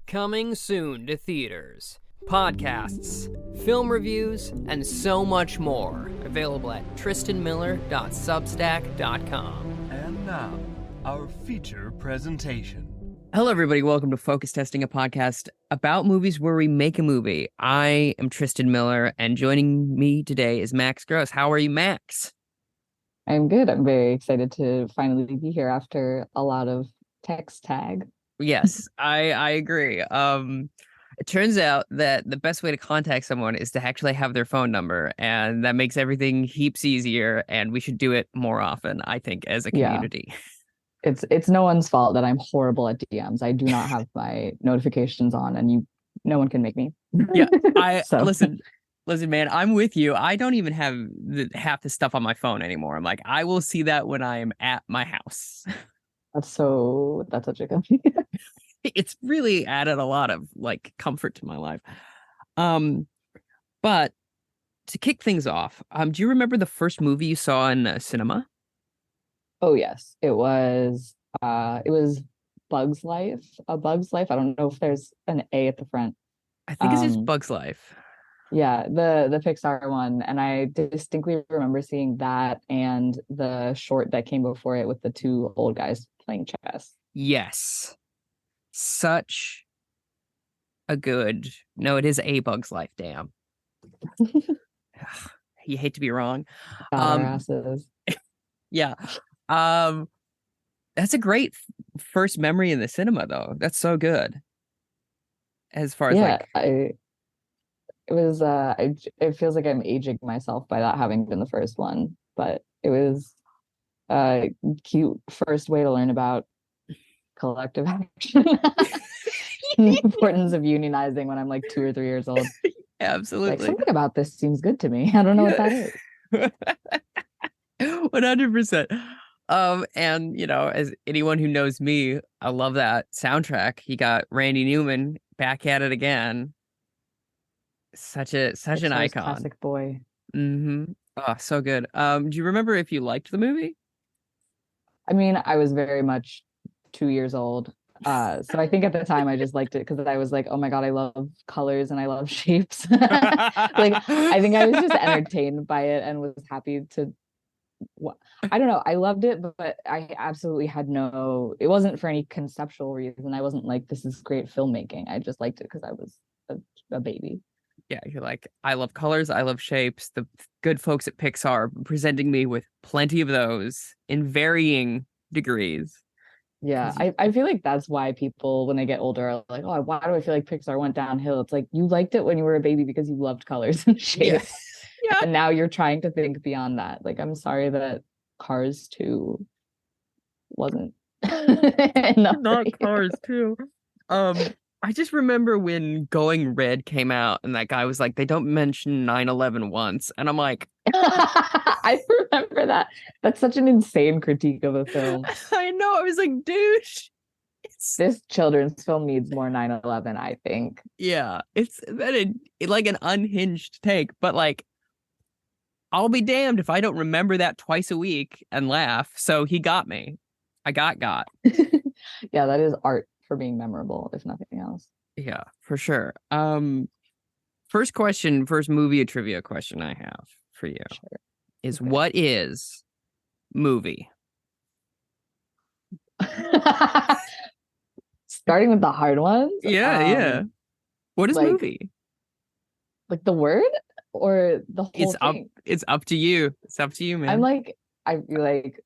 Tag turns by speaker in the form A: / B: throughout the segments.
A: Coming soon to theaters. Podcasts, film reviews, and so much more. Available at tristanmiller.substack.com.
B: And now, our feature presentation.
A: Hello, everybody. Welcome to Focus Testing, a podcast about movies where we make a movie. I am Tristan Miller, and joining me today is Max Gross. How are you, Max?
C: I'm good. I'm very excited to finally be here after a lot of text tag.
A: Yes, I agree. It turns out that the best way to contact someone is to actually have their phone number, and that makes everything heaps easier, and we should do it more often, I think, as a community.
C: Yeah. It's no one's fault that I'm horrible at DMs. I do not have my notifications on, and no one can make me.
A: Yeah,
C: So.
A: Listen, man, I'm with you. I don't even have half the stuff on my phone anymore. I'm like, I will see that when I am at my house.
C: That's such a good
A: It's really added a lot of comfort to my life. But to kick things off, do you remember the first movie you saw in cinema?
C: Oh yes, it was Bug's Life. A Bug's Life. I don't know if there's an A at the front.
A: I think it's just Bug's Life.
C: Yeah, the Pixar one, and I distinctly remember seeing that and the short that came before it with the two old guys playing chess.
A: Yes. Such a good... No, it is A Bug's Life, damn. You hate to be wrong.
C: Our asses.
A: Yeah. That's a great first memory in the cinema, though. That's so good. As far as
C: it feels like I'm aging myself by that having been the first one, but it was a cute first way to learn about collective action. The importance of unionizing when I'm like 2 or 3 years old.
A: Absolutely.
C: Like, something about this seems good to me. I don't know what that is.
A: 100%. And as anyone who knows me, I love that soundtrack. He got Randy Newman back at it again. Such an icon.
C: Classic boy.
A: Mm-hmm. Oh, so good. Do you remember if you liked the movie?
C: I mean, I was very much 2 years old. So I think at the time I just liked it because I was like, oh my God, I love colors and I love shapes. I think I was just entertained by it and was happy to. I don't know. I loved it, but I absolutely had it wasn't for any conceptual reason. I wasn't like, this is great filmmaking. I just liked it because I was a baby.
A: Yeah, you're like, I love colors, I love shapes. The good folks at Pixar presenting me with plenty of those in varying degrees.
C: Yeah, I feel like that's why people, when they get older, are like, oh, why do I feel like Pixar went downhill? It's like, you liked it when you were a baby because you loved colors and shapes.
A: Yeah.
C: And now you're trying to think beyond that. Like, I'm sorry that Cars 2 wasn't enough.
A: Not Cars 2. I just remember when Going Red came out and that guy was like, they don't mention 9/11 once. And I'm like,
C: I remember that. That's such an insane critique of a film.
A: I know. I was like, dude.
C: This children's film needs more 9/11, I think.
A: Yeah. It's like an unhinged take. But I'll be damned if I don't remember that twice a week and laugh. So he got me. I got.
C: Yeah, that is art for being memorable, if nothing else.
A: Yeah, for sure. First movie trivia question I have for you is, okay, what is movie?
C: Starting with the hard ones.
A: Yeah. What is movie?
C: Like the word or the whole thing?
A: It's up to you. It's up to you, man.
C: I feel like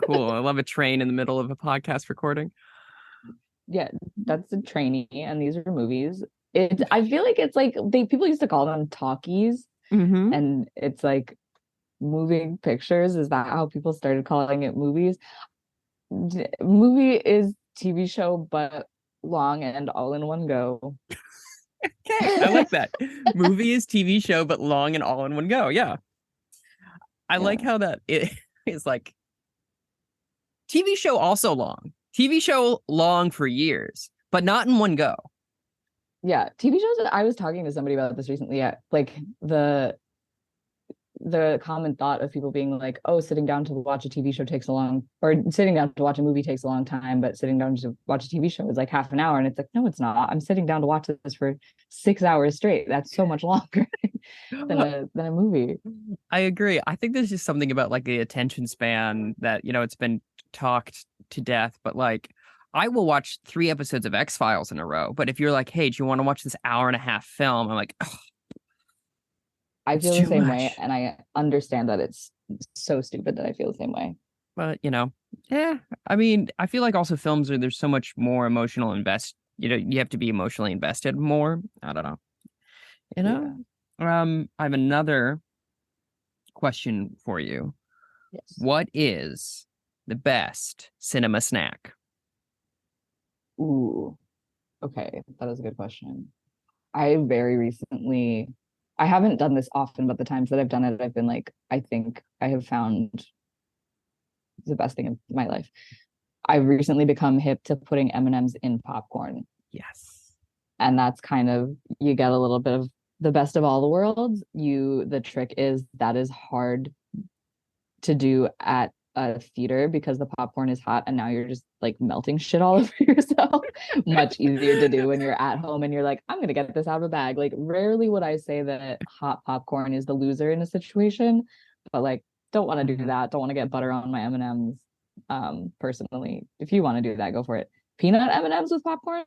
A: cool. I love a train in the middle of a podcast recording.
C: Yeah, that's a trainee, and these are movies. I feel like it's like people used to call them talkies, and it's like moving pictures. Is that how people started calling it movies? Movie is TV show, but long and all in one go.
A: Okay, I like that. Movie is TV show, but long and all in one go. Yeah, I like how that it is like TV show also long. TV show long for years, but not in one go.
C: Yeah, TV shows. I was talking to somebody about this recently. Yeah, like the the common thought of people being like, oh, sitting down to watch a TV show takes a long, or sitting down to watch a movie takes a long time, but sitting down to watch a TV show is like half an hour. And it's like, no, it's not. I'm sitting down to watch this for 6 hours straight. That's so much longer than a movie.
A: I agree. I think there's just something about like the attention span that, it's been talked to death, but like I will watch 3 episodes of X-Files in a row. But if you're like, hey, do you want to watch this hour-and-a-half film? I'm like, oh,
C: I
A: it's
C: feel the
A: too
C: same
A: much.
C: way, and I understand that it's so stupid that I feel the same way.
A: But yeah. I mean, I feel like also films there's so much more emotional you have to be emotionally invested more. I don't know. I have another question for you.
C: Yes.
A: What is the best cinema snack?
C: Ooh, okay, that is a good question. I very recently, I haven't done this often, but the times that I've done it, I've been like, I think I have found the best thing in my life. I've recently become hip to putting M&Ms in popcorn.
A: Yes.
C: And that's kind of, you get a little bit of the best of all the worlds. The trick is that is hard to do at a theater because the popcorn is hot and now you're just like melting shit all over yourself. Much easier to do when you're at home and you're like, I'm gonna get this out of a bag. Like rarely would I say that hot popcorn is the loser in a situation, but like don't want to do that. Don't want to get butter on my M&Ms. Personally, if you want to do that, go for it. Peanut M&Ms with popcorn.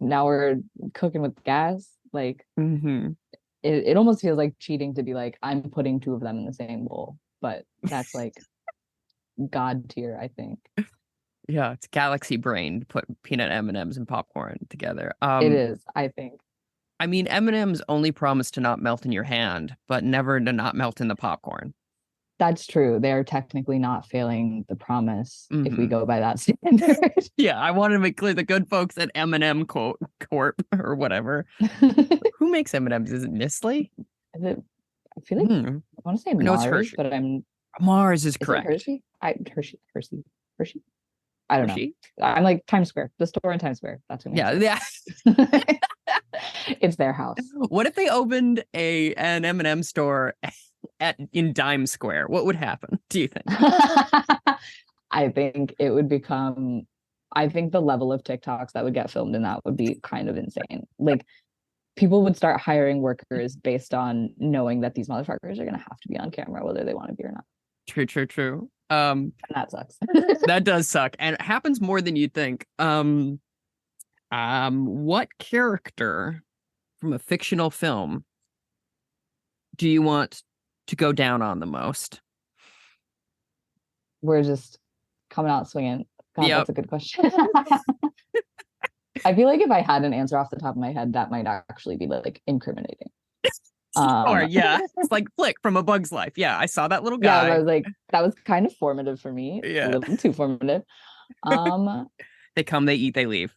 C: Now we're cooking with gas. Like it almost feels like cheating to be like, I'm putting 2 of them in the same bowl, but that's like god tier, I think.
A: Yeah, it's galaxy brain to put peanut M&Ms and popcorn together.
C: It is, I think.
A: I mean, M&Ms only promise to not melt in your hand, but never to not melt in the popcorn.
C: That's true. They're technically not failing the promise if we go by that standard.
A: Yeah, I wanted to make clear the good folks at M&M Corp or whatever. Who makes M&Ms? Is it Nestle?
C: Is it? I feel like I want to say Mars,
A: no, it's Hershey.
C: But
A: Mars is correct.
C: Hershey? Hershey. I don't know. I'm like Times Square, the store in Times Square. That's who makes it.
A: Yeah.
C: It's their house.
A: What if they opened an M&M store in Dime Square? What would happen, do you think?
C: I think it would become, I think the level of TikToks that would get filmed in that would be kind of insane. Like people would start hiring workers based on knowing that these motherfuckers are going to have to be on camera, whether they want to be or not.
A: True.
C: And that sucks.
A: That does suck. And it happens more than you'd think. What character from a fictional film do you want to go down on the most?
C: We're just coming out swinging. God,
A: Yep.
C: That's a good question. I feel like if I had an answer off the top of my head, that might actually be like incriminating.
A: Or yeah, it's like Flick from A Bug's Life. Yeah, I saw that little guy.
C: Yeah, I was like, that was kind of formative for me.
A: Yeah.
C: A little too formative.
A: They come, they eat, they leave.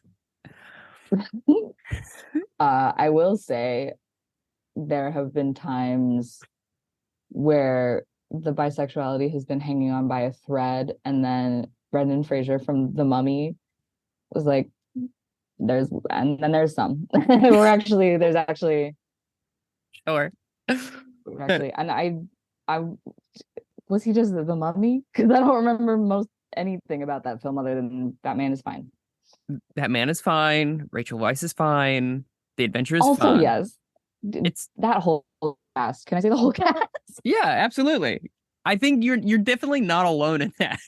C: I will say there have been times where the bisexuality has been hanging on by a thread, and then Brendan Fraser from The Mummy was like, there's some. There's actually
A: Sure.
C: and I was he just the Mummy? Because I don't remember anything about that film other than that man is fine.
A: That man is fine. Rachel Weisz is fine. The adventure is
C: also
A: fun.
C: Yes, it's that whole cast. Can I say the whole cast?
A: Yeah, absolutely. I think you're definitely not alone in that.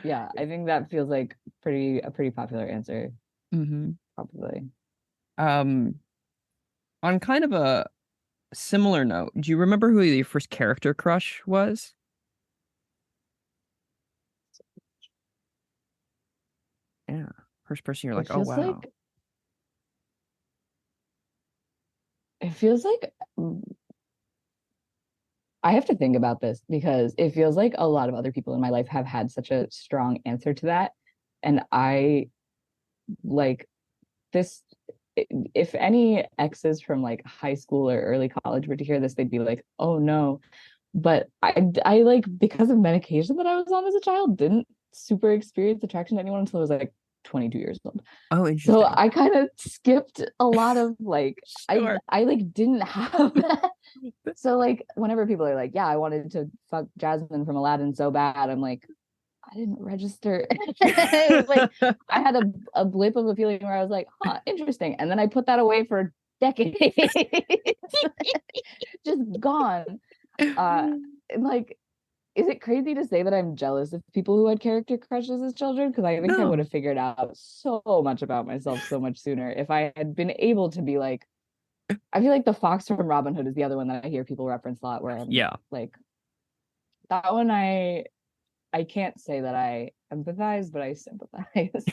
C: Yeah, I think that feels like a pretty popular answer. Probably.
A: On kind of a similar note, do you remember who your first character crush was? Yeah, first person you're like, oh wow.
C: It feels like I have to think about this because it feels like a lot of other people in my life have had such a strong answer to that. And I like this, if any exes from like high school or early college were to hear this, they'd be like, oh no. But I like, because of medication that I was on as a child, didn't super experience attraction to anyone until I was like 22 years old.
A: Oh,
C: So
A: interesting.
C: I kind of skipped a lot of like
A: Sure.
C: I like didn't have that. So like whenever people are like, yeah, I wanted to fuck Jasmine from Aladdin so bad, I'm like, I didn't register. It was like I had a blip of a feeling where I was like, huh, interesting. And then I put that away for decades. Just gone. Like, is it crazy to say that I'm jealous of people who had character crushes as children? Because I think I would
A: No.
C: have figured out so much about myself so much sooner if I had been able to be like, I feel like the fox from Robin Hood is the other one that I hear people reference a lot, where I'm
A: Yeah.
C: like, that one I can't say that I empathize, but I sympathize.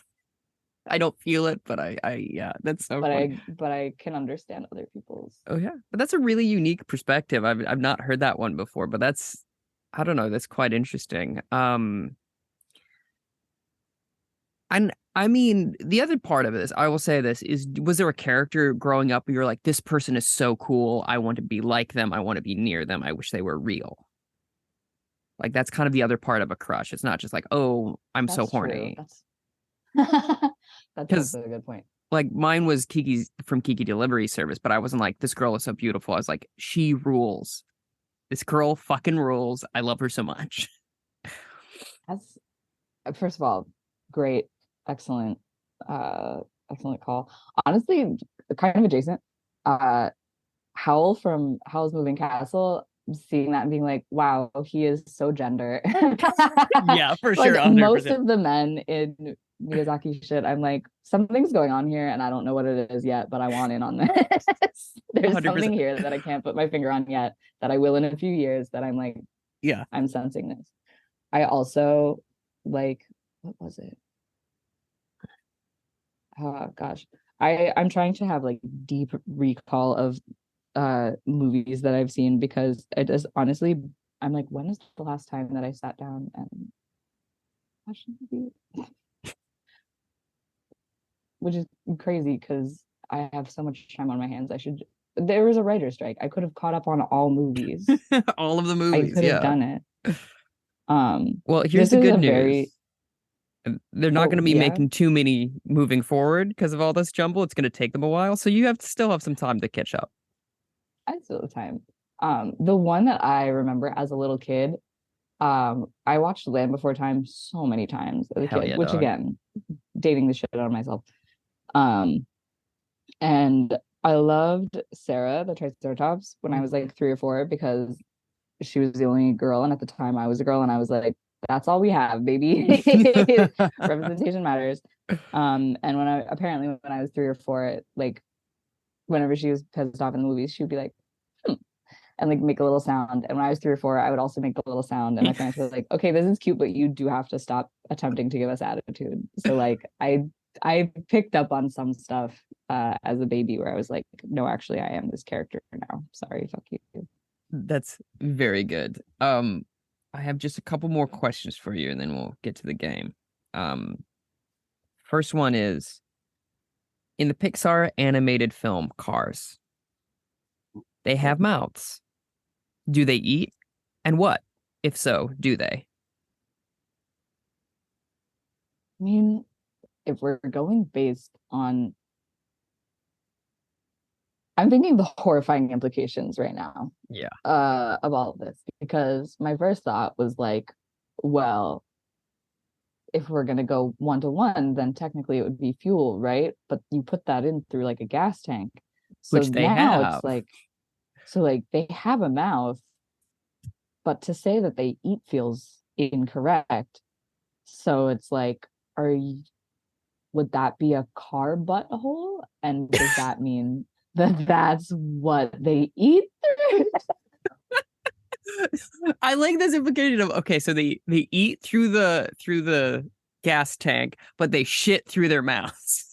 A: I don't feel it, but yeah, that's so funny.
C: But I can understand other people's.
A: Oh yeah, but that's a really unique perspective. I've not heard that one before, but that's, I don't know, that's quite interesting. And I mean, the other part of this, I will say this is, was there a character growing up where you're like, this person is so cool, I want to be like them, I want to be near them, I wish they were real. Like that's kind of the other part of a crush. It's not just like, oh, I'm so
C: That's true.
A: horny.
C: That's
A: Because
C: also a good point.
A: like mine was Kiki's from Kiki Delivery Service, but I wasn't like, this girl is so beautiful. I was like, she rules. This girl fucking rules. I love her so much.
C: That's first of all, great, excellent, excellent call. Honestly, kind of adjacent. Howl from Howl's Moving Castle, seeing that and being like, wow, he is so gender.
A: Yeah, for
C: Like
A: sure.
C: most
A: 100%.
C: of the men in Miyazaki shit, I'm like, something's going on here and I don't know what it is yet, but I want in on this. There's
A: 100%.
C: something here that I can't put my finger on yet, that I will in a few years, that I'm like,
A: Yeah.
C: I'm sensing this. I also like, what was it? Oh gosh. I'm trying to have like deep recall of movies that I've seen, because it is honestly, I'm like, when is the last time that I sat down and watched a movie? Which is crazy because I have so much time on my hands. There was a writer's strike. I could have caught up on all movies.
A: All of the
C: I
A: movies.
C: could have
A: Yeah.
C: done it.
A: Well, here's
C: This
A: the
C: is
A: good
C: a
A: news.
C: very,
A: They're not going to
C: oh
A: be
C: yeah,
A: making too many moving forward because of all this jumble. It's going to take them a while. So you have to still have some time to catch up.
C: I still have time. The one that I remember as a little kid, I watched Land Before Time so many times as a
A: Hell
C: kid,
A: yeah,
C: which
A: dog.
C: again, dating the shit out of myself. And I loved Sarah, the Triceratops, when I was like 3 or 4, because she was the only girl, and at the time I was a girl, and I was like, that's all we have, baby. Representation matters. And when I was 3 or 4, like whenever she was pissed off in the movies, she would be like, "Hmm," and like make a little sound. And when I was 3 or 4, I would also make a little sound. And my parents were like, okay, this is cute, but you do have to stop attempting to give us attitude. So like I picked up on some stuff as a baby where I was like, no, actually I am this character now. Sorry, fuck you.
A: That's very good. I have just a couple more questions for you, and then we'll get to the game. First one is, in the Pixar animated film Cars, they have mouths. Do they eat? And what? If so, do they?
C: I mean, if we're going based on, I'm thinking the horrifying implications right now
A: Yeah.
C: of all of this, because my first thought was like, well, if we're going to go 1-to-1, then technically it would be fuel, right? But you put that in through like a gas tank. So
A: Which they
C: now it's
A: have.
C: like, so like they have a mouth, but to say that they eat feels incorrect. So it's like, would that be a car butthole? And does that mean that that's what they eat through?
A: I like this implication of, okay, so they eat through the gas tank, but they shit through their mouths.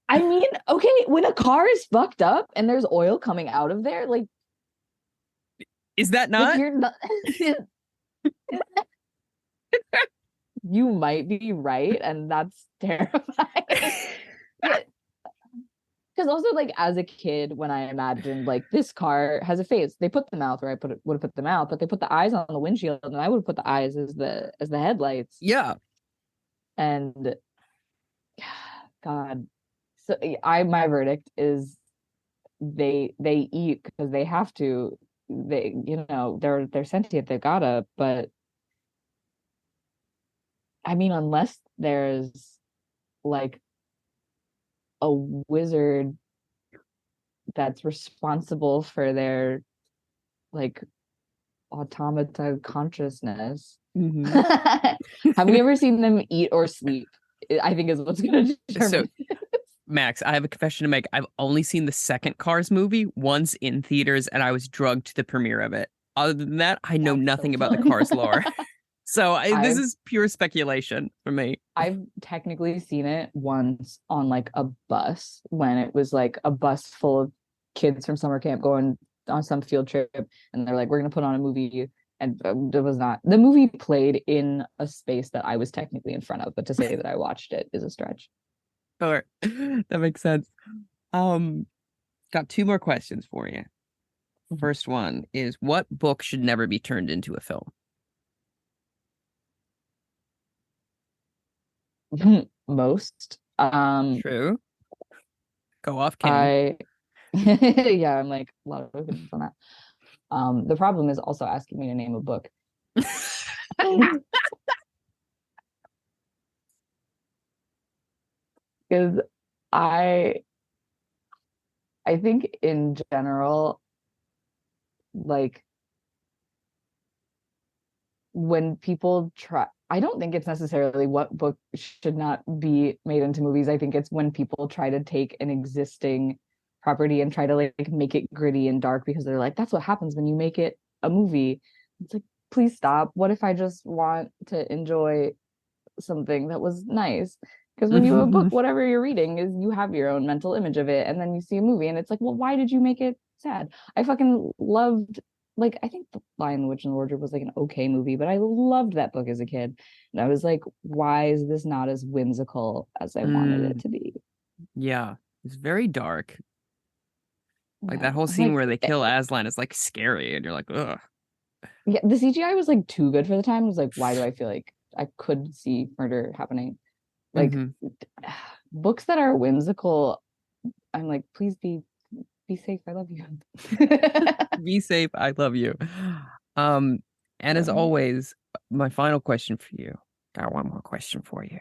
C: I mean, okay, when a car is fucked up and there's oil coming out of there, like,
A: Is that
C: like
A: not?
C: you're not. You might be right, and that's terrifying. Because also, like as a kid, when I imagined like this car has a face, they put the mouth where I would have put the mouth, but they put the eyes on the windshield, and I would have put the eyes as the headlights.
A: Yeah.
C: And God. So my verdict is they eat because they have to. They, they're sentient, they gotta, but I mean, unless there's like a wizard that's responsible for their like automata consciousness.
A: Mhm.
C: Have we ever seen them eat or sleep? I think is what's going to determine.
A: So, Max, I have a confession to make. I've only seen the second Cars movie once in theaters, and I was drugged to the premiere of it. Other than that, I know
C: That's
A: nothing
C: so
A: about the
C: fun.
A: Cars lore. So this
C: I've
A: is pure speculation for me.
C: I've technically seen it once on like a bus when it was like a bus full of kids from summer camp going on some field trip, and they're like, "We're gonna put on a movie." And it was not the movie played in a space that I was technically in front of, but to say that I watched it is a stretch.
A: All right. That makes sense. Got two more questions for you. First one is, what book should never be turned into a film?
C: Most.
A: True. Go off, King.
C: Yeah, I'm like a lot of opinions on that. The problem is also asking me to name a book. Because I I think in general, like when people try, I don't think it's necessarily what book should not be made into movies. I think it's when people try to take an existing property and try to like make it gritty and dark because they're like, that's what happens when you make it a movie. It's like, please stop. What if I just want to enjoy something that was nice? Because when you have a book, whatever you're reading is you have your own mental image of it, and then you see a movie and it's like, well, why did you make it sad? I fucking loved, like, I think The Lion, the Witch, and the Wardrobe was like an okay movie, but I loved that book as a kid. And I was like, why is this not as whimsical as I wanted it to be?
A: Yeah, it's very dark. Like
C: Yeah.
A: that whole
C: I'm
A: scene
C: like,
A: where they kill Aslan is like scary, and you're like, ugh.
C: yeah, the CGI was like too good for the time. It was like, why do I feel like I could see murder happening? Like books that are whimsical, I'm like, please be safe. I love you.
A: Be safe. I love you. And as always, my final question for you. Got one more question for you.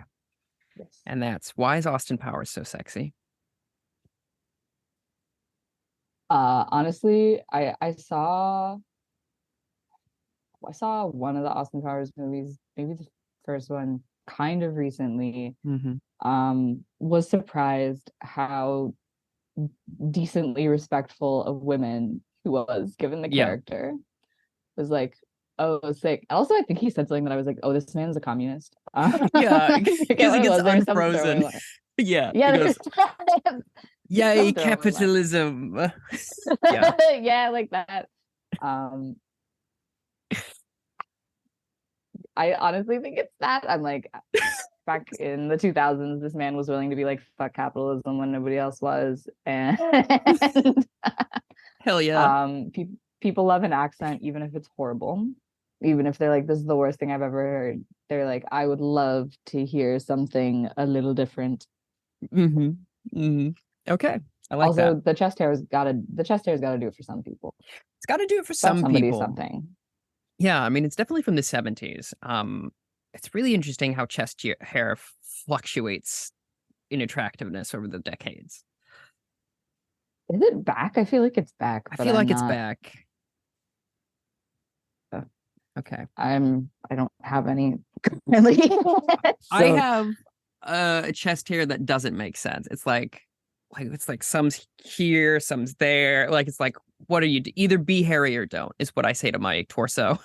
C: Yes.
A: And that's, why is Austin Powers so sexy?
C: Honestly, I saw one of the Austin Powers movies, maybe the first one, kind of recently. Was surprised how decently respectful of women he was, given the character. Was like, oh, sick. Also, I think he said something that I was like, oh, this man's a communist.
A: Yeah, because he gets unfrozen. Yeah,
C: yeah,
A: he goes, yay,
C: some throwaway line.
A: capitalism. Yeah.
C: Yeah, like that. I honestly think it's that. I'm like, back in the 2000s, this man was willing to be like, fuck capitalism when nobody else was. And
A: Hell yeah.
C: People love an accent, even if it's horrible. Even if they're like, this is the worst thing I've ever heard. They're like, I would love to hear something a little different.
A: Okay. I like
C: also,
A: that.
C: the chest hair's gotta do it for some people.
A: It's got to do it for some people.
C: Something.
A: Yeah, I mean, it's definitely from the 70s. It's really interesting how chest hair fluctuates in attractiveness over the decades.
C: Is it back? I feel like it's back.
A: I feel like it's back. Okay.
C: I don't have any currently.
A: I have a chest hair that doesn't make sense. It's like some's here, some's there. Like, it's like, what are you? Either be hairy or don't, is what I say to my torso.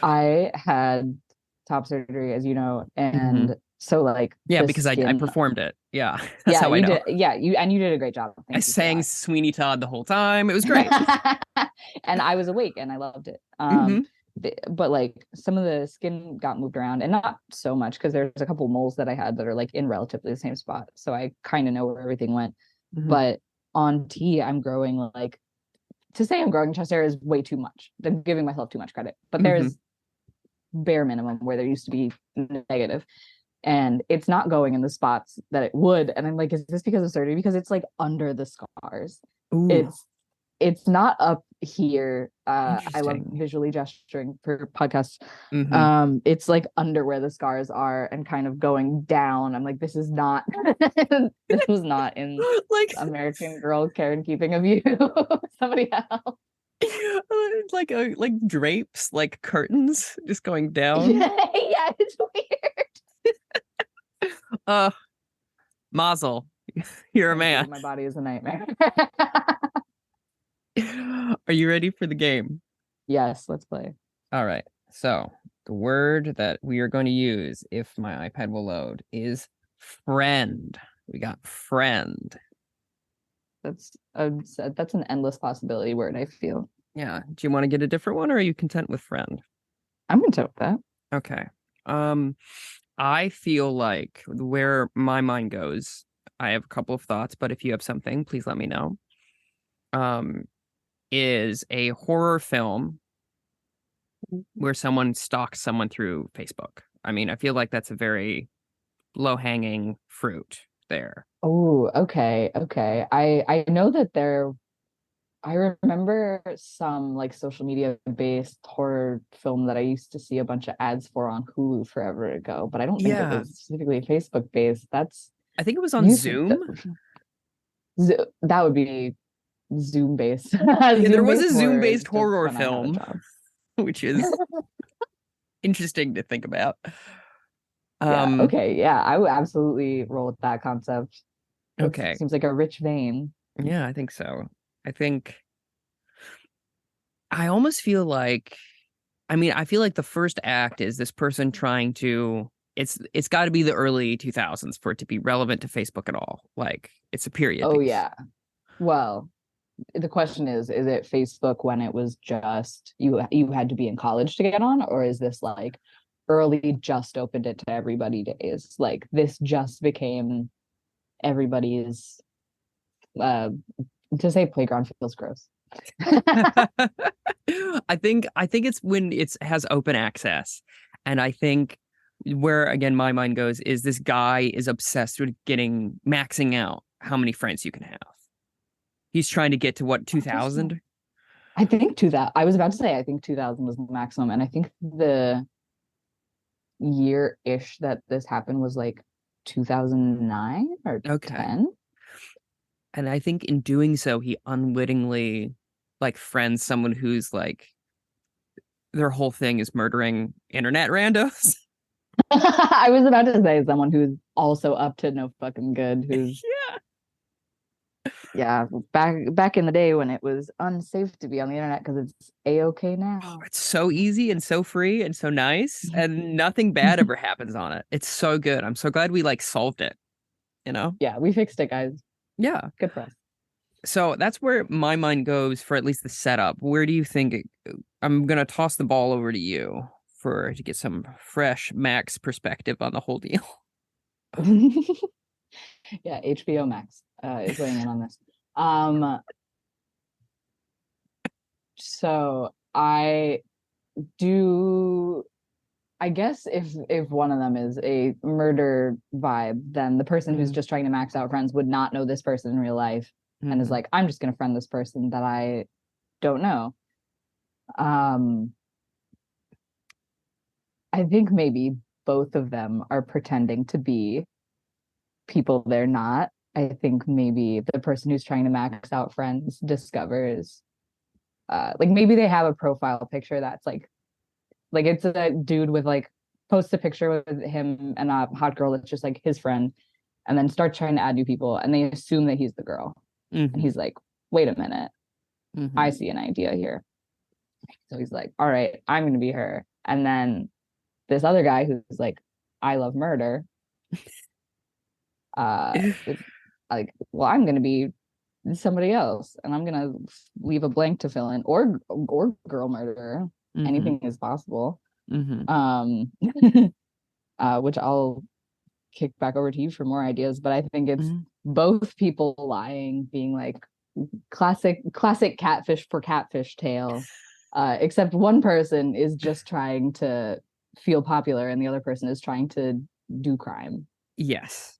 C: I had top surgery, as you know, and so like,
A: yeah, because I performed it. Yeah, that's
C: yeah,
A: how I know.
C: You did a great job.
A: I sang Sweeney Todd the whole time. It was great.
C: And I was awake and I loved it. But like, some of the skin got moved around, and not so much, because there's a couple moles that I had that are like in relatively the same spot, so I kind of know where everything went. But on T, I'm growing, like, to say I'm growing chest hair is way too much. I'm giving myself too much credit, but there's bare minimum where there used to be negative. and it's not going in the spots that it would. And I'm like, is this because of surgery? Because it's like under the scars.
A: Ooh,
C: It's not up here. I love
A: interesting.
C: visually gesturing for podcasts.
A: Hmm.
C: It's like under where the scars are and kind of going down. I'm like, this is not this was not in
A: Like,
C: American Girl Care and Keeping of You. Somebody else.
A: it's like drapes, like curtains, just going down.
C: Yeah, it's weird.
A: Uh, Mazel, you're a
C: Thank you.
A: man.
C: My body is a nightmare.
A: Are you ready for the game?
C: Yes, let's play.
A: All right. So the word that we are going to use, if my iPad will load, is friend. We got friend.
C: That's an endless possibility word, I feel.
A: Yeah. Do you want to get a different one, or are you content with friend?
C: I'm content with that.
A: Okay. I feel like where my mind goes, I have a couple of thoughts, but if you have something, please let me know. Um, is a horror film where someone stalks someone through Facebook. I mean, I feel like that's a very low-hanging fruit there.
C: Oh, okay, okay. I know that I remember some like social media based horror film that I used to see a bunch of ads for on Hulu forever ago, but I don't think it
A: Yeah,
C: was specifically Facebook based. That's
A: I think it was on
C: you
A: Zoom.
C: that would be Zoom based.
A: Yeah, there
C: Zoom
A: was
C: based
A: a
C: horror is
A: Zoom-based
C: just
A: horror
C: when I have a
A: film,
C: job.
A: which is interesting to think about.
C: Yeah,
A: Um,
C: okay, yeah, I would absolutely roll with that concept. That
A: okay.
C: seems like a rich vein.
A: Yeah, I think so. I think I almost feel like I mean, I feel like the first act is this person trying to it's got to be the early 2000s for it to be relevant to Facebook at all. Like it's a period
C: Oh
A: piece.
C: yeah. Well, the question is it Facebook when it was just you had to be in college to get on, or is this like early just opened it to everybody days? Like this just became everybody's to say playground feels gross.
A: I think it's when it's has open access. And I think where again my mind goes is this guy is obsessed with getting maxing out how many friends you can have. He's trying to get to what,
C: Interesting.
A: 2000?
C: I think to that I was about to say I think 2000 was the maximum, and I think the year-ish that this happened was like 2009 or
A: Okay.
C: 10.
A: And I think in doing so, he unwittingly like friends someone who's like their whole thing is murdering internet randos.
C: I was about to say someone who's also up to no fucking good, who's
A: Yeah.
C: yeah, back in the day when it was unsafe to be on the internet because it's a-okay
A: Oh,
C: now.
A: it's so easy and so free and so nice, and nothing bad ever happens on it. It's so good. I'm so glad we like solved it, you know?
C: Yeah, we fixed it, guys.
A: Yeah.
C: Good for us.
A: So that's where my mind goes for at least the setup. Where do you think I'm gonna toss the ball over to you for to get some fresh Max perspective on the whole deal?
C: Yeah, HBO Max is weighing in on this. Um, so do I guess if one of them is a murder vibe, then the person who's
A: Mm,
C: just trying to max out friends would not know this person in real life and is
A: mhm.
C: like, I'm just gonna friend this person that I don't know. Um, I think maybe both of them are pretending to be people they're not. I think maybe the person who's trying to max out friends discovers like maybe they have a profile picture that's like it's a dude with like posts a picture with him and a hot girl that's just like his friend and then start trying to add new people and they assume that he's the girl and
A: Mhm.
C: he's like, wait a minute, I
A: Mhm.
C: see an idea here. So he's like, all right, I'm gonna be her. And then this other guy who's like, I love murder, is like, well, I'm gonna be somebody else and I'm gonna leave a blank to fill in, or girl murderer.
A: Mhm.
C: Anything is possible.
A: Mhm.
C: Um which I'll kick back over to you for more ideas, but I think it's
A: Mhm.
C: both people lying, being like classic catfish for catfish tale. Except one person is just trying to feel popular and the other person is trying to do crime.
A: Yes.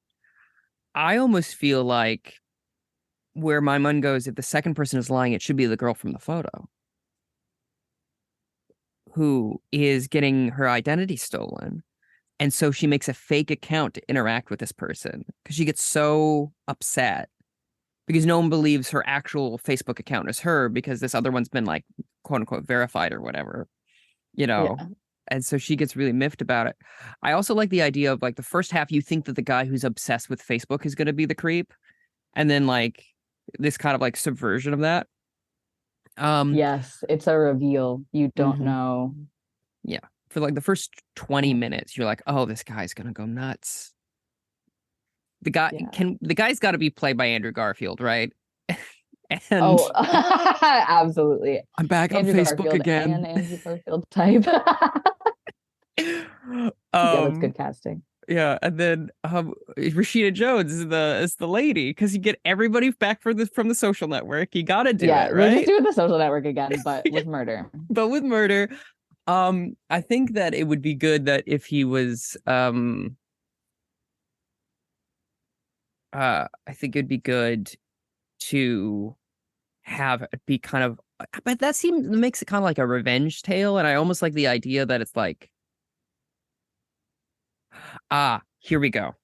A: I almost feel like where my mind goes, if the second person is lying, it should be the girl from the photo who is getting her identity stolen. And so she makes a fake account to interact with this person because she gets so upset because no one believes her actual Facebook account is her because this other one's been like quote unquote verified or whatever, you know.
C: Yeah.
A: And so she gets really miffed about it. I also like the idea of like the first half, you think that the guy who's obsessed with Facebook is going to be the creep. And then like this kind of like subversion of that.
C: Yes, it's a reveal. You don't
A: Mhm.
C: know.
A: Yeah. For like the first 20 minutes, you're like, oh, this guy's going to go nuts.
C: Yeah.
A: The guy's got to be played by Andrew Garfield, right? And
C: Oh, absolutely.
A: I'm back on
C: Andrew
A: Facebook
C: Garfield
A: again.
C: and Andrew Garfield type. Yeah, that's good casting.
A: Yeah, and then Rashida Jones is the lady because you get everybody back from the Social Network. You got to do
C: Yeah,
A: it,
C: we're just
A: right?
C: doing the Social Network again, but
A: Yeah,
C: with murder.
A: but with murder. I think that it would be good that if he was I think it'd be good to have it be kind of, but that seems makes it kind of like a revenge tale, and I almost like the idea that it's like, here we go.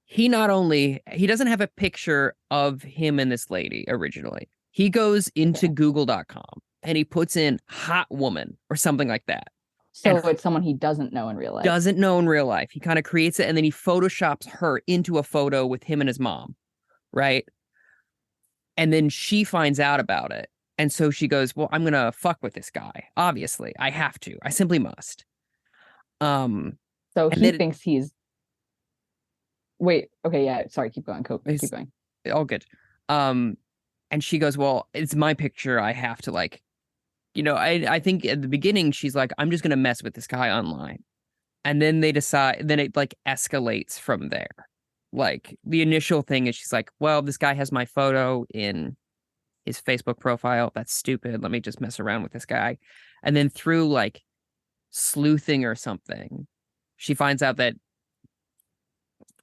A: He doesn't have a picture of him and this lady originally. He goes into
C: Okay.
A: google.com and he puts in hot woman or something like that.
C: So
A: And
C: it's someone he doesn't know in real life.
A: doesn't know in real life. He kind of creates it and then he photoshops her into a photo with him and his mom, right? And then she finds out about it. And so she goes, well, I'm going to fuck with this guy. Obviously, I have to. I simply must.
C: So
A: And
C: he
A: then
C: thinks he's wait, okay, yeah, sorry, keep going. Keep going.
A: all good. Um, and she goes, well, it's my picture. I have to like, I think at the beginning she's like, I'm just going to mess with this guy online. And then then it like escalates from there. Like the initial thing is she's like, well, this guy has my photo in his Facebook profile. That's stupid. Let me just mess around with this guy. And then through like sleuthing or something, she finds out that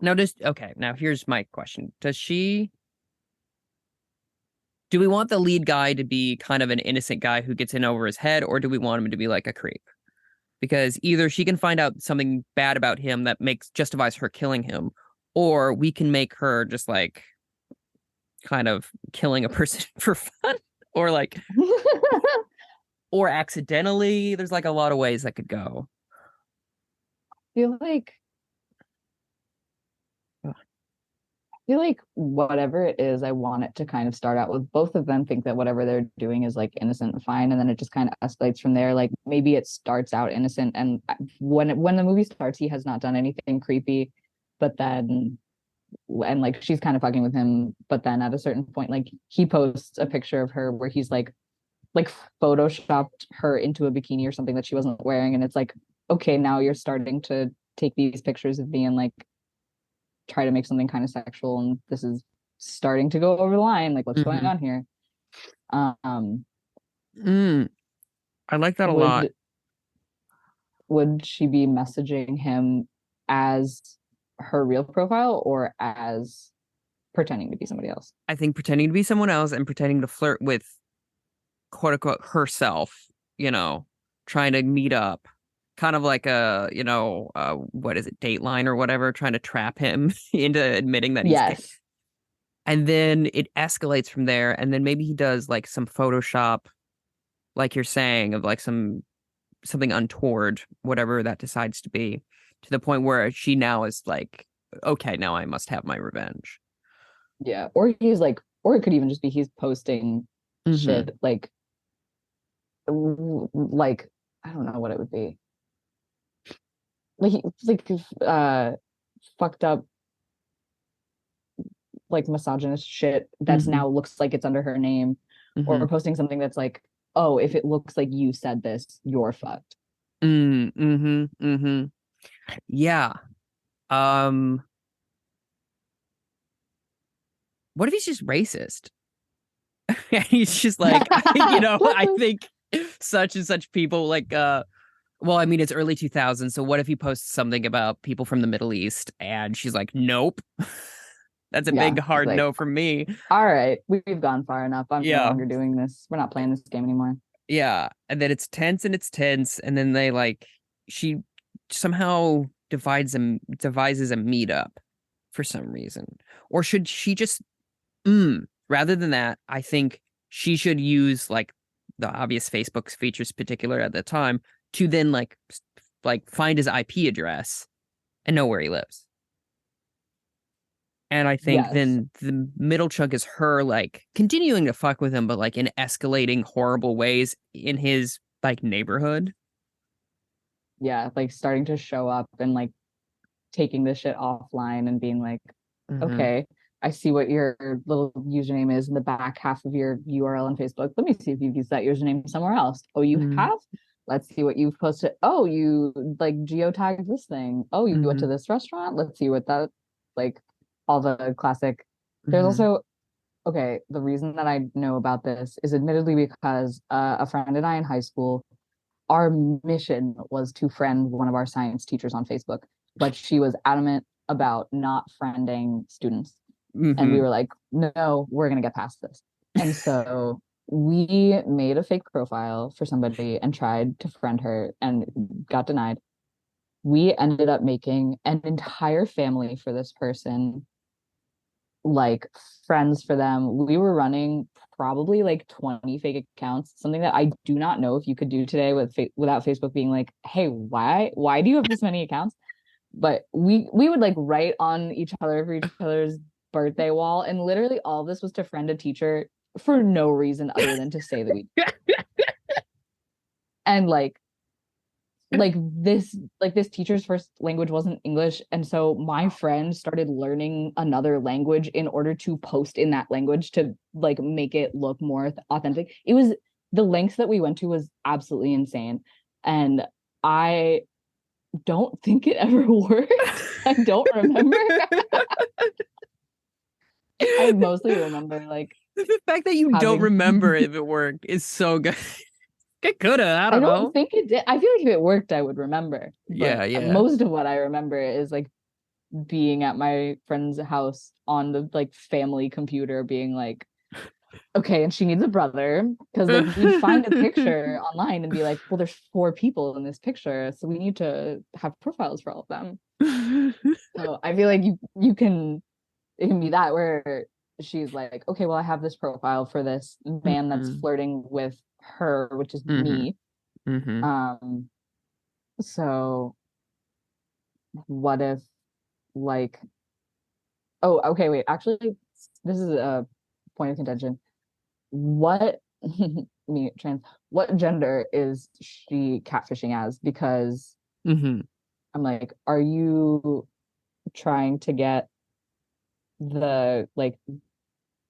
A: now here's my question. Do we want the lead guy to be kind of an innocent guy who gets in over his head, or do we want him to be like a creep? Because either she can find out something bad about him that justifies her killing him, or we can make her just like kind of killing a person for fun, or like, or accidentally. There's like a lot of ways that could go.
C: feel like I feel like whatever it is, I want it to kind of start out with both of them think that whatever they're doing is like innocent and fine, and then it just kind of escalates from there. Like maybe it starts out innocent, and when the movie starts, he has not done anything creepy, but then and like she's kind of fucking with him, but then at a certain point, like he posts a picture of her where he's like photoshopped her into a bikini or something that she wasn't wearing, and it's like, okay, now you're starting to take these pictures of me and like try to make something kind of sexual, and this is starting to go over the line. Like, what's going on here?
A: I like that a lot.
C: Would she be messaging him as her real profile or as pretending to be somebody else?
A: I think pretending to be someone else and pretending to flirt with quote unquote herself, trying to meet up, kind of like what is it, Dateline or whatever, trying to trap him into admitting that he's gay.
C: Yes.
A: And then it escalates from there. And then maybe he does like some Photoshop, like you're saying, of like something untoward, whatever that decides to be, to the point where she now is like, okay, now I must have my revenge.
C: Yeah. Or it could even just be he's posting shit like I don't know what it would be. Fucked up like misogynist shit that's now looks like it's under her name, or posting something that's like, oh, if it looks like you said this, you're fucked.
A: Yeah. What if he's just racist? He's just like, I think such and such people like Well, I mean, it's early 2000s, so what if he posts something about people from the Middle East and she's like, nope. That's a
C: Yeah,
A: big hard
C: like,
A: no from me.
C: all right, we've gone far enough. I'm no
A: Yeah.
C: longer doing this. We're not playing this game anymore.
A: Yeah. And then it's tense and it's tense. And then they like she somehow devises a meetup for some reason. Or should she just rather than that, I think she should use like the obvious Facebook's features particular at the time to then like find his IP address and know where he lives. And I think
C: Yes.
A: then the middle chunk is her like continuing to fuck with him, but like in escalating horrible ways in his like neighborhood.
C: Yeah, like starting to show up and like taking this shit offline and being like,
A: Mm-hmm.
C: okay, I see what your little username is in the back half of your URL on Facebook. Let me see if you've used that username somewhere else. Oh, you
A: Mm-hmm.
C: have? Let's see what you've posted. Oh, you like geotagged this thing. Oh, you went
A: Mm-hmm.
C: to this restaurant. Let's see what that like all the classic. There's
A: Mm-hmm.
C: also okay, the reason that I know about this is admittedly because a friend and I in high school, our mission was to friend one of our science teachers on Facebook, but she was adamant about not friending students. And we
A: Mm-hmm.
C: were like, no, we're going to get past this. And so we made a fake profile for somebody and tried to friend her and got denied. We ended up making an entire family for this person, like friends for them. We were running probably like 20 fake accounts, something that I do not know if you could do today without Facebook being like, "Hey, why do you have this many accounts?" But we would like write on each other for each other's birthday wall, and literally all of this was to friend a teacher for no reason other than to say that we and this teacher's first language wasn't English, and so my friend started learning another language in order to post in that language to like make it look more authentic. It was the lengths that we went to was absolutely insane, and I don't think it ever worked. I don't remember. I mostly remember like
A: The fact that you don't
C: having
A: remember if it worked is so good. It could have. I
C: I
A: don't
C: don't
A: know.
C: think it did. I feel like if it worked, I would remember.
A: Yeah,
C: But
A: yeah.
C: most of what I remember is like being at my friend's house on the like family computer, being like, okay, and she needs a brother. Cause like we'd find a picture online and be like, well, there's 4 people in this picture. So we need to have profiles for all of them. So I feel like you can it can be that where she's like, okay, well, I have this profile for this man that's
A: Mhm.
C: flirting with her, which is
A: Mhm.
C: me.
A: Mhm.
C: Um, so what if like oh, okay, wait, actually this is a point of contention. What me trans what gender is she catfishing as? Because
A: Mhm.
C: I'm like, are you trying to get the like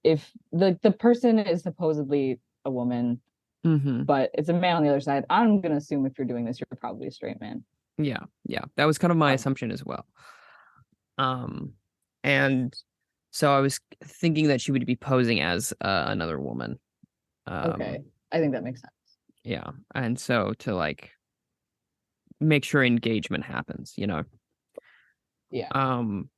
C: if the person is supposedly a woman,
A: Mhm.
C: but it's a man on the other side, I'm gonna assume if you're doing this, you're probably a straight man.
A: Yeah, yeah. That was kind of my
C: Um,
A: assumption as well. And so I was thinking that she would be posing as another woman. Um,
C: okay, I think that makes sense.
A: yeah. And so to like make sure engagement happens, you know.
C: Yeah.
A: Um,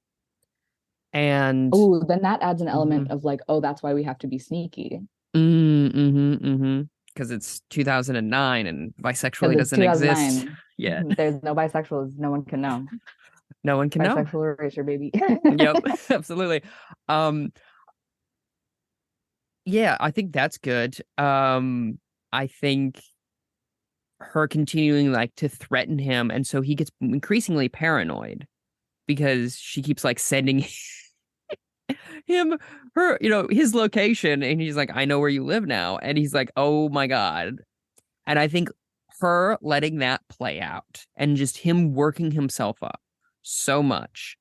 A: and
C: Oh, then that adds an element
A: mhm.
C: of like, oh, that's why we have to be sneaky.
A: Because it's 2009 and
C: Because
A: bisexuality
C: it's
A: doesn't exist
C: 2009.
A: yet.
C: There's no bisexuals. No one can know.
A: No one can know.
C: Bisexual erasure, baby.
A: Yep, absolutely. Um, yeah, I think that's good. I think her continuing like to threaten him, and so he gets increasingly paranoid because she keeps like sending him her, his location, and he's like, I know where you live now, and he's like, oh my God. And I think her letting that play out and just him working himself up so much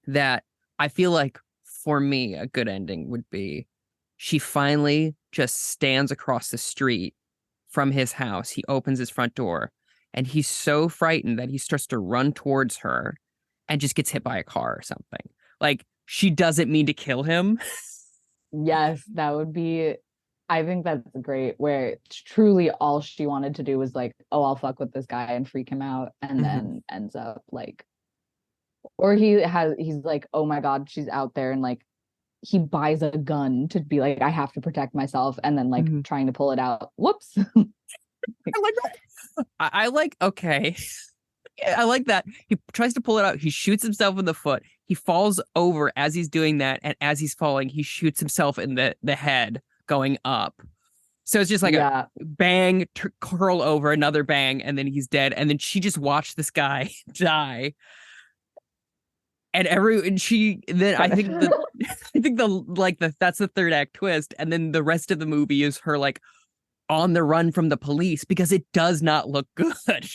A: that I feel like for me, a good ending would be she finally just stands across the street from his house. He opens his front door and he's so frightened that he starts to run towards her and just gets hit by a car or something. Like she doesn't mean to kill him.
C: Yes, that would be I think that's great, where truly all she wanted to do was like, oh, I'll fuck with this guy and freak him out, and then ends up like, or he's like, oh my God, she's out there, and like he buys a gun to be like, I have to protect myself, and then like trying to pull it out. Whoops.
A: I like that. I like, okay. I like that. He tries to pull it out. He shoots himself in the foot. He falls over as he's doing that. And as he's falling, he shoots himself in the head going up. So it's just like a bang, curl over, another bang, and then he's dead. And then she just watched this guy die. And then I think that's the third act twist. And then the rest of the movie is her like on the run from the police because it does not look good.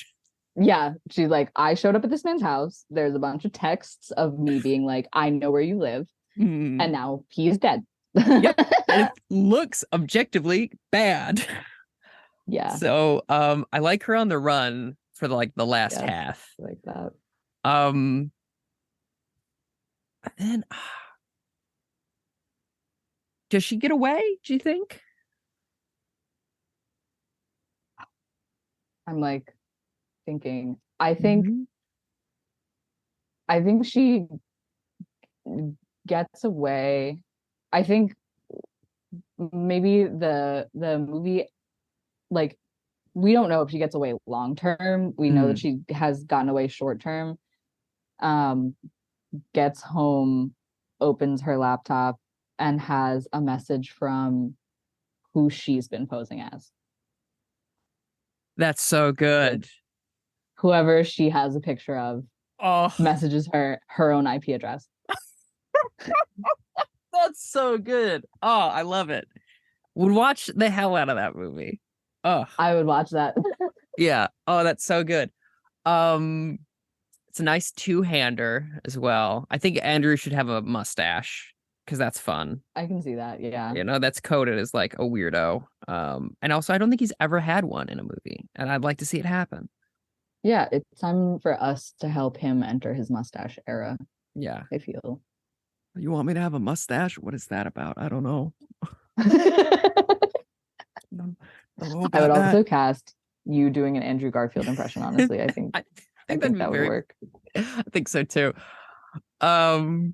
C: Yeah, she's like, I showed up at this man's house. There's a bunch of texts of me being like, I know where you live. And now he's dead.
A: Yep. And it looks objectively bad.
C: Yeah.
A: So I like her on the run for the last half.
C: Like that.
A: Then does she get away, do you think?
C: I'm like thinking, I think she gets away. I think maybe the movie, like, we don't know if she gets away long term. We know that she has gotten away short term. Gets home, opens her laptop, and has a message from who she's been posing as.
A: That's so good.
C: Whoever she has a picture of messages her own IP address.
A: That's so good. Oh, I love it. Would watch the hell out of that movie. Oh,
C: I would watch that.
A: Yeah. Oh, that's so good. It's a nice two-hander as well. I think Andrew should have a mustache because that's fun.
C: I can see that. Yeah.
A: You know, that's coded as like a weirdo. And also I don't think he's ever had one in a movie, and I'd like to see it happen.
C: Yeah, it's time for us to help him enter his mustache era.
A: Yeah.
C: I feel.
A: You want me to have a mustache? What is that about? I don't know.
C: I would also cast you doing an Andrew Garfield impression, honestly. I think that would work.
A: I think so too. I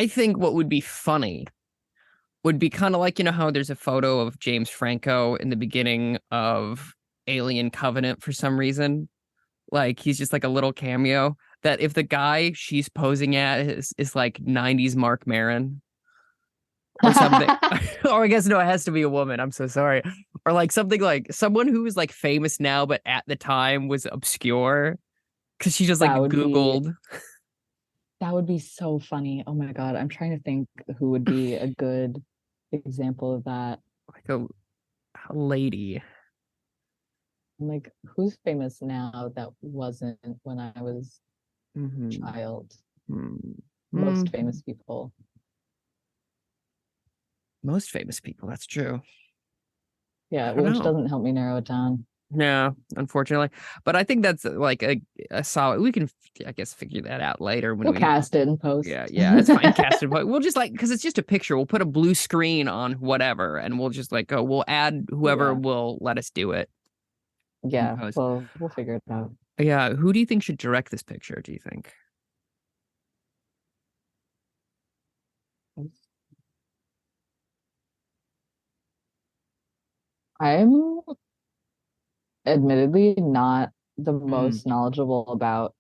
A: think what would be funny would be kind of like, you know how there's a photo of James Franco in the beginning of Alien Covenant for some reason? Like he's just like a little cameo. That if the guy she's posing at is like 90s Mark Maron or something. Or I guess no, it has to be a woman. I'm so sorry. Or like something like someone who is like famous now, but at the time was obscure because she just like Googled.
C: That would be so funny. Oh my God. I'm trying to think who would be a good example of that.
A: Like a lady.
C: I'm like, who's famous now that wasn't when I was a child? Most famous people.
A: Most famous people, that's true.
C: Yeah, which doesn't help me narrow it down.
A: No, unfortunately. But I think that's like a solid. We can, I guess, figure that out later when
C: we'll cast it in post.
A: Yeah, it's fine. Cast it, but we'll just like because it's just a picture. We'll put a blue screen on whatever, and we'll just like go. We'll add whoever will let us do it.
C: Yeah, well, we'll figure it out.
A: Yeah, who do you think should direct this picture? Do you think?
C: I'm admittedly not the most knowledgeable about,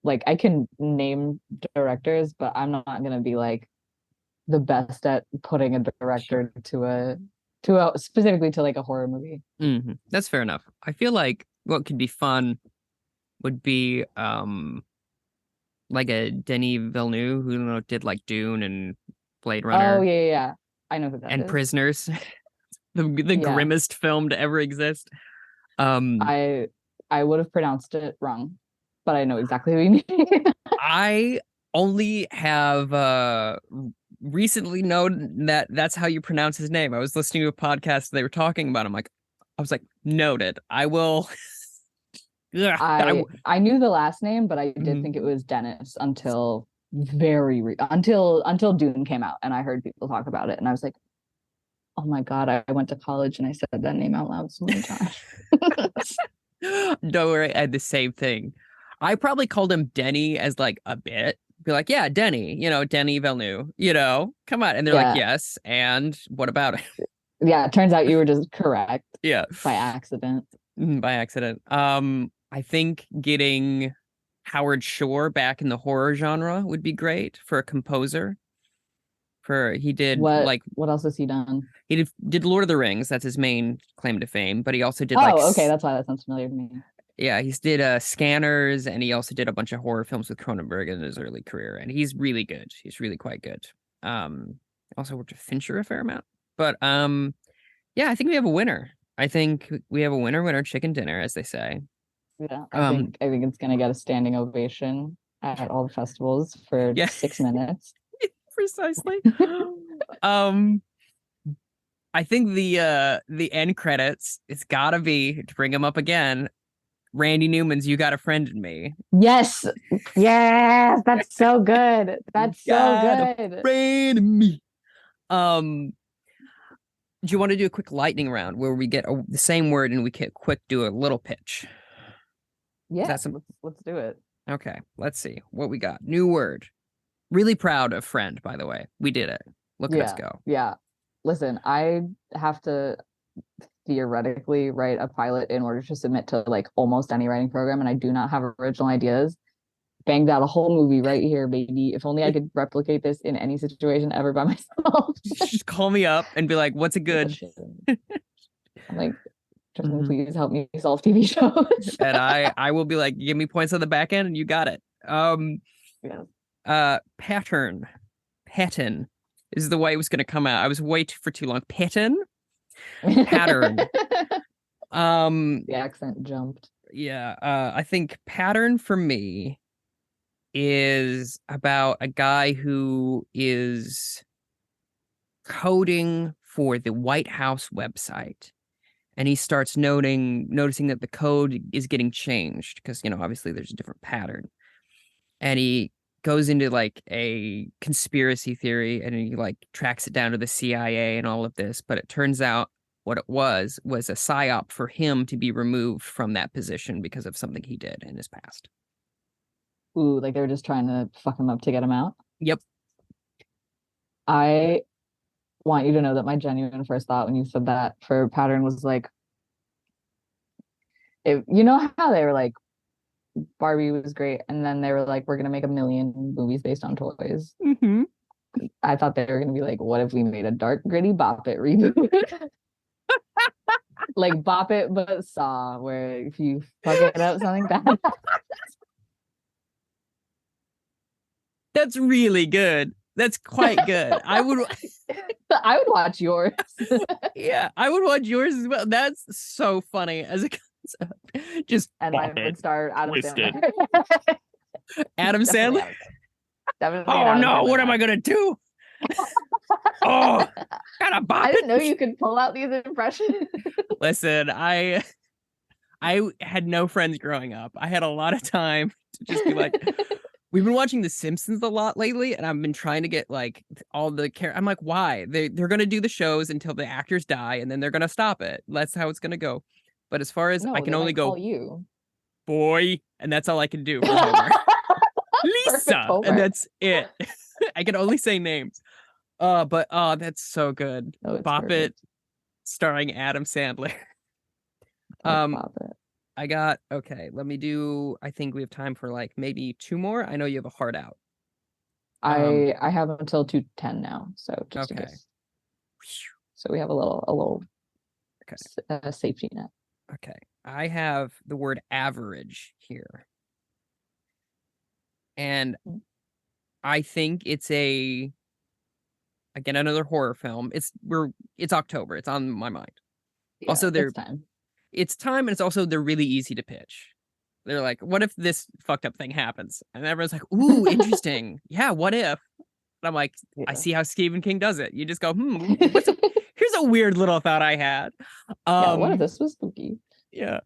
C: like, I can name directors, but I'm not going to be like the best at putting a director to a specifically to like a horror movie.
A: That's fair enough. I feel like what could be fun would be like a Denis Villeneuve who did like Dune and Blade Runner.
C: Oh yeah. I know who that
A: and
C: is.
A: Prisoners. the grimmest film to ever exist.
C: I would have pronounced it wrong, but I know exactly who you mean.
A: I only have recently known that that's how you pronounce his name. I was listening to a podcast, they were talking about him. I was like, noted. I will.
C: I knew the last name, but I did think it was Dennis until until Dune came out, and I heard people talk about it, and I was like, Oh my God, I went to college and I said that name out loud so many times.
A: Don't worry, I had the same thing. I probably called him Denny as like a bit. Be like, yeah, Denny, Denny Villeneuve, come on. And they're like,
C: Yeah.
A: yes. And what about it?
C: Yeah, it turns out you were just correct
A: Yeah.
C: by accident.
A: By accident. I think getting Howard Shore back in the horror genre would be great for a composer. He did
C: What else has he done?
A: he did Lord of the Rings. That's his main claim to fame. But he also did
C: Okay, that's why that sounds familiar to me.
A: yeah, he did Scanners, and he also did a bunch of horror films with Cronenberg in his early career, and he's really good. He's really quite good. Also worked with Fincher a fair amount. But yeah, I think we have a winner. I think we have a winner chicken dinner, as they say.
C: Yeah, I think it's gonna get a standing ovation at all the festivals for
A: Yeah.
C: 6 minutes.
A: Precisely. I think the end credits, it's gotta be, to bring him up again, Randy Newman's "You Got a Friend in Me."
C: Yes, that's so good. That's so good.
A: Friend in me. Do you want to do a quick lightning round where we get the same word and we can do a little pitch?
C: Yeah, let's do it.
A: Okay, let's see what we got. New word. Really proud of friend, by the way. We did it. Look at us go.
C: Yeah. Listen, I have to theoretically write a pilot in order to submit to like almost any writing program, and I do not have original ideas. Banged out a whole movie right here, baby. If only I could replicate this in any situation ever by myself.
A: Just call me up and be like, what's it good?
C: I'm like, Tristan, please help me solve TV shows.
A: And I will be like, give me points on the back end and you got it. Pattern is the way it was going to come out. I was waiting for too long. Pattern.
C: The accent jumped.
A: Yeah. I think pattern for me is about a guy who is coding for the White House website, and he starts noticing that the code is getting changed because obviously there's a different pattern, and he goes into like a conspiracy theory, and he like tracks it down to the CIA and all of this, but it turns out what it was a psyop for him to be removed from that position because of something he did in his past.
C: Ooh, like they were just trying to fuck him up to get him out?
A: Yep.
C: I want you to know that my genuine first thought when you said that for pattern was like, you know how they were like, Barbie was great, and then they were like, we're gonna make 1 million movies based on toys.
A: Mm-hmm.
C: I thought they were gonna be like, what if we made a dark, gritty Bop It reboot? Like Bop It but Saw, where if you fuck it up, something bad.
A: That's really good. That's quite good. I would
C: watch yours.
A: Yeah, I would watch yours as well. That's so funny as a concept. Just
C: and I would star Adam Sandler.
A: Adam Sandler.
C: Definitely
A: oh
C: Adam
A: no!
C: Sandler.
A: What am I gonna do? Oh, gotta bop
C: I didn't know
A: it.
C: you could pull out these impressions.
A: Listen, I had no friends growing up. I had a lot of time to just be like. We've been watching The Simpsons a lot lately, and I've been trying to get like all the care. I'm like, why? They're gonna do the shows until the actors die, and then they're gonna stop it. That's how it's gonna go. But as far as I can only go,
C: you
A: boy, and that's all I can do for Homer. Lisa, and that's it. I can only say names. But that's so good. Bop
C: perfect.
A: It, starring Adam Sandler.
C: Bop It.
A: I got, okay, let me do, I think we have time for like maybe 2 more. I know you have a heart out.
C: I have until 2:10 now, so just
A: okay.
C: So we have a little
A: okay.
C: Safety net.
A: Okay. I have the word average here. And I think it's again, another horror film. It's October. It's on my mind.
C: Yeah,
A: also,
C: it's
A: time, and it's also they're really easy to pitch. They're like, what if this fucked up thing happens? And everyone's like, ooh, interesting. Yeah, what if? And I'm like, yeah. I see how Stephen King does it. You just go, here's a weird little thought I had.
C: What if this was spooky?
A: Yeah.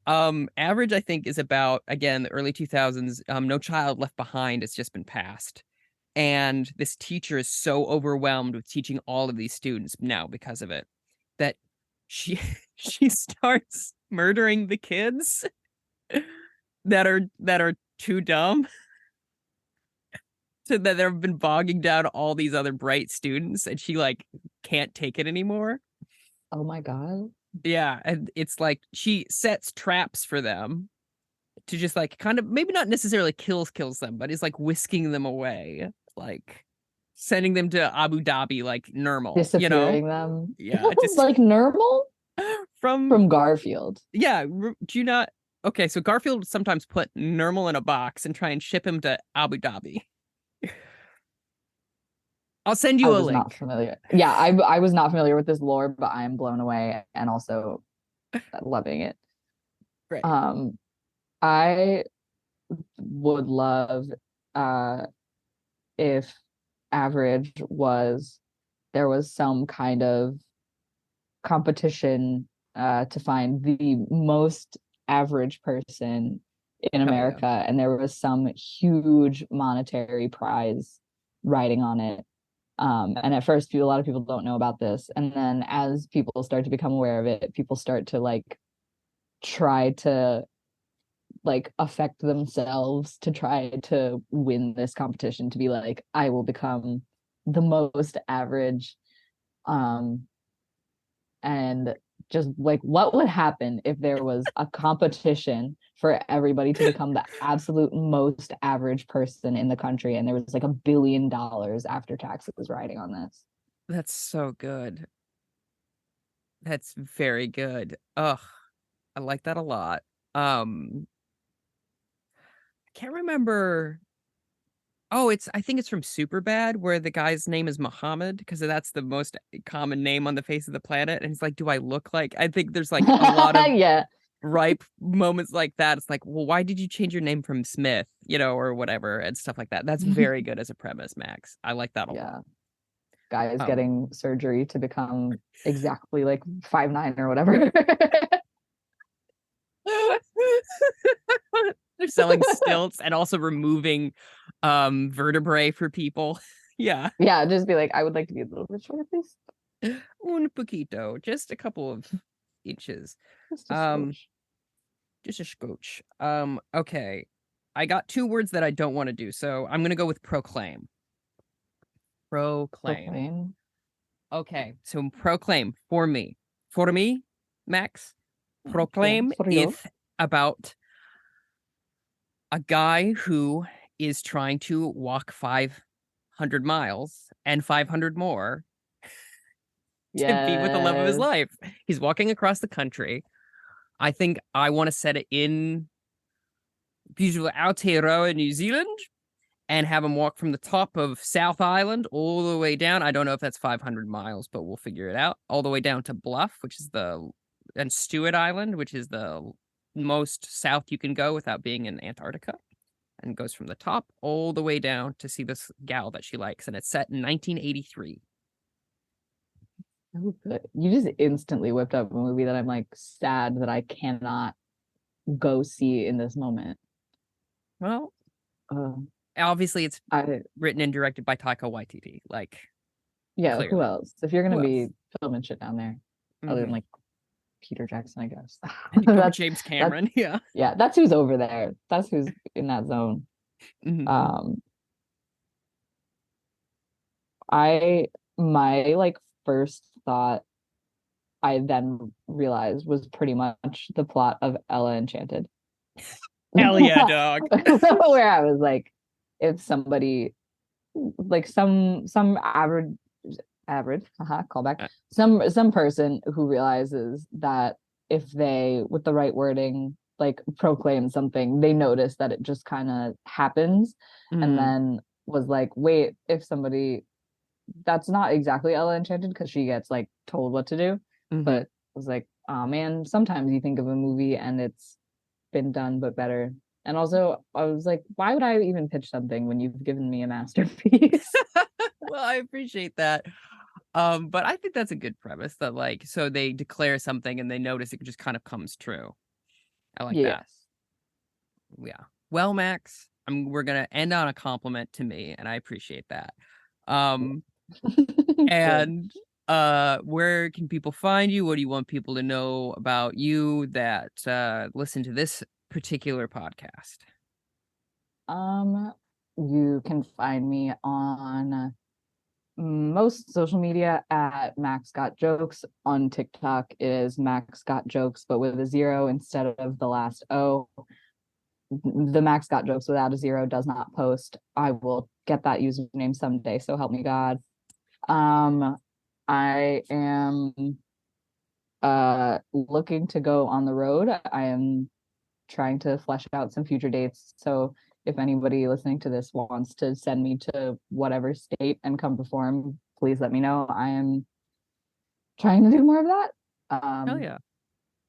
A: Average, I think, is about, again, the early 2000s. No Child Left Behind has just been passed. And this teacher is so overwhelmed with teaching all of these students now because of it that she she starts murdering the kids that are too dumb, so that they've been bogging down all these other bright students, and she like can't take it anymore.
C: Oh my God.
A: Yeah, and it's like she sets traps for them to just like kind of maybe not necessarily kills them, but is like whisking them away, like sending them to Abu Dhabi like normal,
C: Disappearing them.
A: Yeah, just
C: Like normal
A: from
C: from Garfield.
A: yeah. Do you not? Okay, so Garfield sometimes put Nermal in a box and try and ship him to Abu Dhabi. I'll send
C: I
A: you a
C: was
A: link.
C: not familiar. Yeah, I was not familiar with this lore, but I am blown away and also loving it.
A: Right.
C: I would love if average was there was some kind of competition to find the most average person in
A: Hell yeah.
C: America, and there was some huge monetary prize riding on it. And at first, a lot of people don't know about this, and then as people start to become aware of it, people start to like try to like affect themselves to try to win this competition, to be like, I will become the most average. And just like, what would happen if there was a competition for everybody to become the absolute most average person in the country, and there was like $1 billion after taxes riding on this?
A: That's so good. That's very good. Ugh, I like that a lot. I can't remember. Oh, I think it's from Superbad, where the guy's name is Muhammad because that's the most common name on the face of the planet. And he's like, "Do I look like?" I think there's like a lot of
C: Yeah.
A: ripe moments like that. It's like, well, why did you change your name from Smith, or whatever, and stuff like that. That's very good as a premise, Max. I like that a lot.
C: Guy is getting surgery to become exactly like 5'9" or whatever.
A: They're selling stilts and also removing vertebrae for people. Yeah.
C: Yeah, just be like, I would like to be a little bit shorter, please.
A: Un poquito, just a couple of inches.
C: Just a skosh.
A: Just a scotch. Okay. I got 2 words that I don't want to do, so I'm gonna go with proclaim. Proclaim. Okay, so proclaim for me. For me, Max, proclaim is about a guy who is trying to walk 500 miles and 500 more to be with the love of his life. He's walking across the country. I think I want to set it in beautiful Aotearoa, New Zealand, and have him walk from the top of South Island all the way down. I don't know if that's 500 miles, but we'll figure it out. All the way down to Bluff, and Stewart Island, which is the most south you can go without being in Antarctica, and goes from the top all the way down to see this gal that she likes. And it's set in 1983.
C: Oh, good. You just instantly whipped up a movie that I'm like sad that I cannot go see in this moment.
A: Well, obviously it's written and directed by Taika Waititi. Like,
C: yeah,
A: clearly.
C: Who else? If you're gonna be filming shit down there, other than like Peter Jackson, I guess.
A: That's James Cameron. Yeah,
C: that's who's over there. That's who's in that zone. My like first thought, I then realized, was pretty much the plot of Ella Enchanted.
A: Hell yeah, dog.
C: Where I was like, if somebody like some average callback, some person who realizes that if they, with the right wording, like proclaim something, they notice that it just kind of happens, and then was like, wait, if somebody, that's not exactly Ella Enchanted because she gets like told what to do, but was like, oh man, sometimes you think of a movie and it's been done but better. And also I was like, why would I even pitch something when you've given me a masterpiece?
A: Well, I appreciate that. But I think that's a good premise, that like, so they declare something and they notice it just kind of comes true. I like that. Yeah. Well, Max, we're gonna end on a compliment to me, and I appreciate that. Um,
C: Good.
A: and where can people find you? What do you want people to know about you that listen to this particular podcast?
C: You can find me on most social media at Max Got Jokes. On TikTok is Max Got Jokes, but with a 0 instead of the last O. The Max Got Jokes without a 0 does not post. I will get that username someday, so help me God. I am looking to go on the road. I am trying to flesh out some future dates. So if anybody listening to this wants to send me to whatever state and come perform, please let me know. I am trying to do more of that.
A: Hell yeah.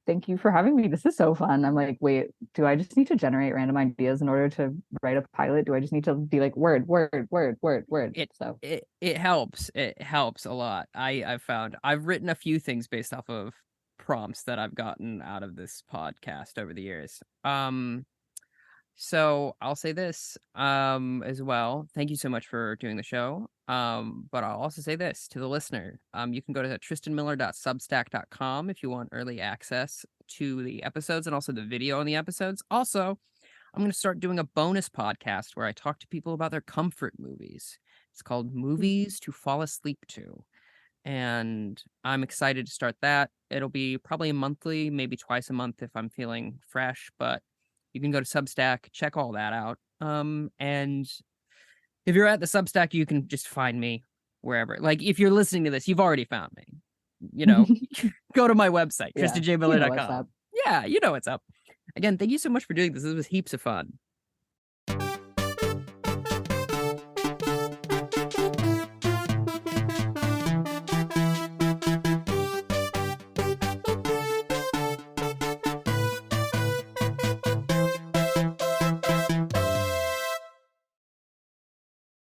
C: Thank you for having me. This is so fun. I'm like, wait, do I just need to generate random ideas in order to write a pilot? Do I just need to be like word, word, word, word, word?
A: It helps. It helps a lot. I've found I've written a few things based off of prompts that I've gotten out of this podcast over the years. So I'll say this as well. Thank you so much for doing the show. But I'll also say this to the listener. You can go to tristanmiller.substack.com if you want early access to the episodes and also the video on the episodes. Also, I'm going to start doing a bonus podcast where I talk to people about their comfort movies. It's called Movies to Fall Asleep To. And I'm excited to start that. It'll be probably monthly, maybe twice a month if I'm feeling fresh, but you can go to Substack, check all that out. And if you're at the Substack, you can just find me wherever. Like if you're listening to this, you've already found me. You know, go to my website,
C: Yeah,
A: tristanjmiller.com.
C: what's up.
A: Yeah, you know what's up. Again, thank you so much for doing this. This was heaps of fun.